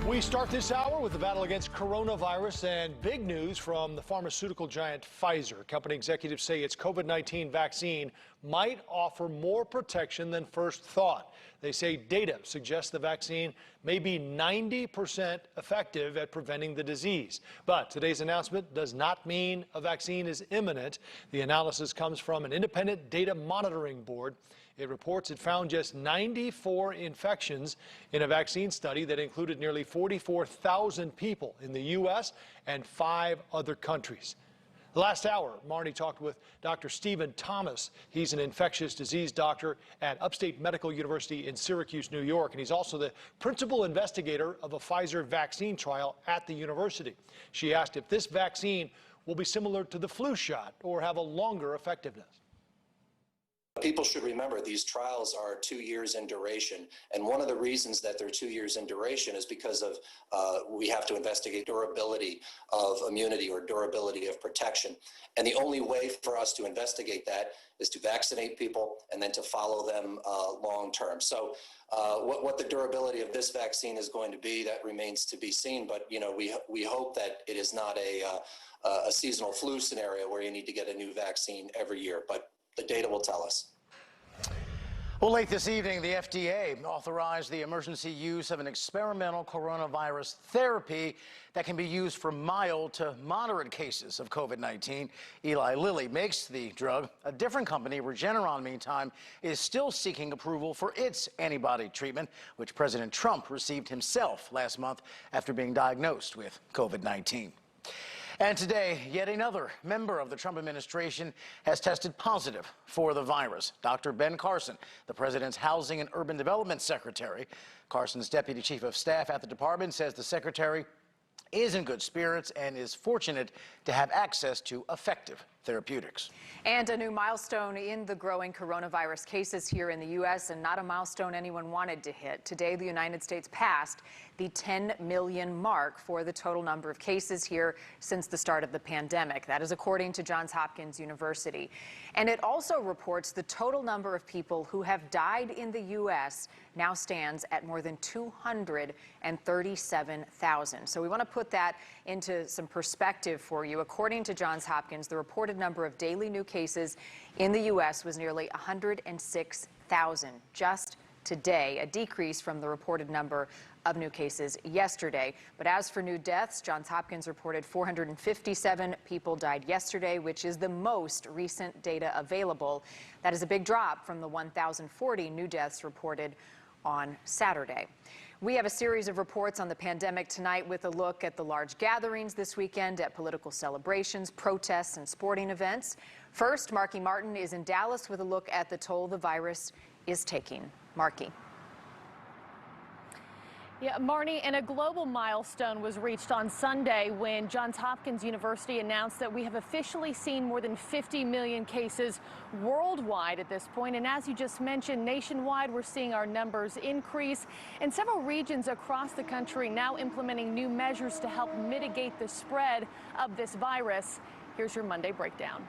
We start this hour with the battle against coronavirus and big news from the pharmaceutical giant Pfizer. Company executives say its COVID-19 vaccine might offer more protection than first thought. They say data suggests the vaccine may be 90% effective at preventing the disease. But today's announcement does not mean a vaccine is imminent. The analysis comes from an independent data monitoring board. It reports it found just 94 infections in a vaccine study that included nearly 44,000 people in the U.S. and 5 other countries. Last hour, Marnie talked with Dr. Stephen Thomas. He's an infectious disease doctor at Upstate Medical University in Syracuse, New York, and he's also the principal investigator of a Pfizer vaccine trial at the university. She asked if this vaccine will be similar to the flu shot or have a longer effectiveness. People should remember these trials are 2 years in duration, and one of the reasons that they're 2 years in duration is because of we have to investigate durability of immunity or durability of protection. And the only way for us to investigate that is to vaccinate people and then to follow them long term. So what the durability of this vaccine is going to be, that remains to be seen. But you know, we hope that it is not a seasonal flu scenario where you need to get a new vaccine every year. But the data will tell us. Well, late this evening, the FDA authorized the emergency use of an experimental coronavirus therapy that can be used for mild to moderate cases of COVID-19. Eli Lilly makes the drug. A different company, Regeneron, meantime, is still seeking approval for its antibody treatment, which President Trump received himself last month after being diagnosed with COVID-19. And today, yet another member of the Trump administration has tested positive for the virus. Dr. Ben Carson, the president's Housing and Urban Development Secretary. Carson's deputy chief of staff at the department says the secretary is in good spirits and is fortunate to have access to effective therapeutics. And a new milestone in the growing coronavirus cases here in the U.S., and not a milestone anyone wanted to hit. Today, the United States passed the 10 million mark for the total number of cases here since the start of the pandemic. That is according to Johns Hopkins University. And it also reports the total number of people who have died in the U.S. now stands at more than 237,000. So we want to put that into some perspective for you. According to Johns Hopkins, the reported number of daily new cases in the U.S. was nearly 106,000 just today, a decrease from the reported number of new cases yesterday. But as for new deaths, Johns Hopkins reported 457 people died yesterday, which is the most recent data available. That is a big drop from the 1,040 new deaths reported on Saturday. We have a series of reports on the pandemic tonight with a look at the large gatherings this weekend, at political celebrations, protests, and sporting events. First, Marky Martin is in Dallas with a look at the toll the virus is taking. Marky. Yeah, Marnie, and a global milestone was reached on Sunday when Johns Hopkins University announced that we have officially seen more than 50 million cases worldwide at this point. And as you just mentioned, nationwide, we're seeing our numbers increase, and several regions across the country now implementing new measures to help mitigate the spread of this virus. Here's your Monday breakdown.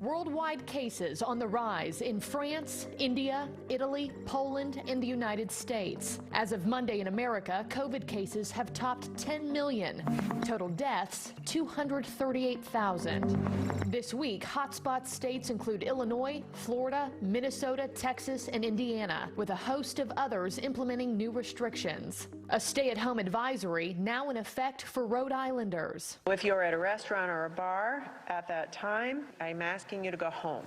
Worldwide cases on the rise in France, India, Italy, Poland, and the United States. As of Monday in America, COVID cases have topped 10 million. Total deaths, 238,000. This week, hotspot states include Illinois, Florida, Minnesota, Texas, and Indiana, with a host of others implementing new restrictions. A stay-at-home advisory now in effect for Rhode Islanders. If you're at a restaurant or a bar at that time, I'm asking you to go home.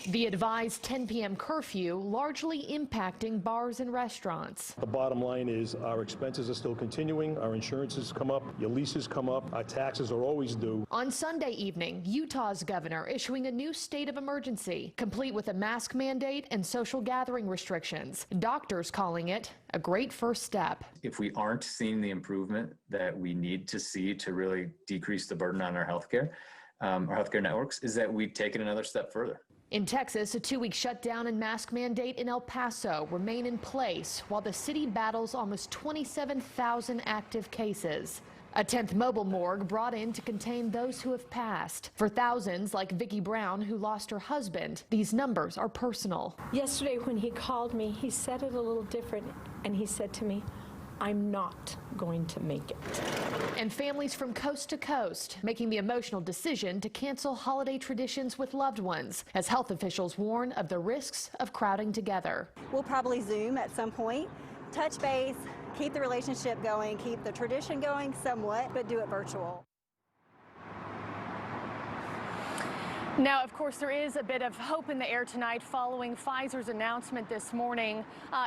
The advised 10 p.m. curfew largely impacting bars and restaurants. The bottom line is our expenses are still continuing, our insurances come up, your leases come up, our taxes are always due. On Sunday evening, Utah's governor issuing a new state of emergency, complete with a mask mandate and social gathering restrictions. Doctors calling it a great first step. If we aren't seeing the improvement that we need to see to really decrease the burden on our healthcare networks, is that we've taken another step further. In Texas, a 2-week shutdown and mask mandate in El Paso remain in place while the city battles almost 27,000 active cases. A 10th mobile morgue brought in to contain those who have passed. For thousands like Vicki Brown, who lost her husband, these numbers are personal. Yesterday when he called me, he said it a little different. And he said to me, I'm not going to make it. And families from coast to coast making the emotional decision to cancel holiday traditions with loved ones as health officials warn of the risks of crowding together. We'll probably Zoom at some point, touch base, keep the relationship going, keep the tradition going somewhat, but do it virtual. Now, of course, there is a bit of hope in the air tonight following Pfizer's announcement this morning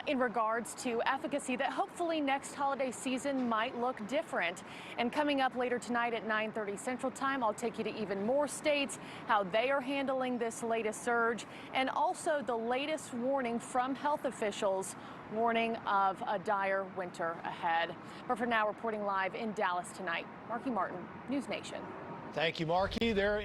in regards to efficacy that hopefully next holiday season might look different. And coming up later tonight at 9:30 Central Time, I'll take you to even more states, how they are handling this latest surge, and also the latest warning from health officials, warning of a dire winter ahead. But for now, reporting live in Dallas tonight, Marky Martin, News Nation. Thank you, Marky. There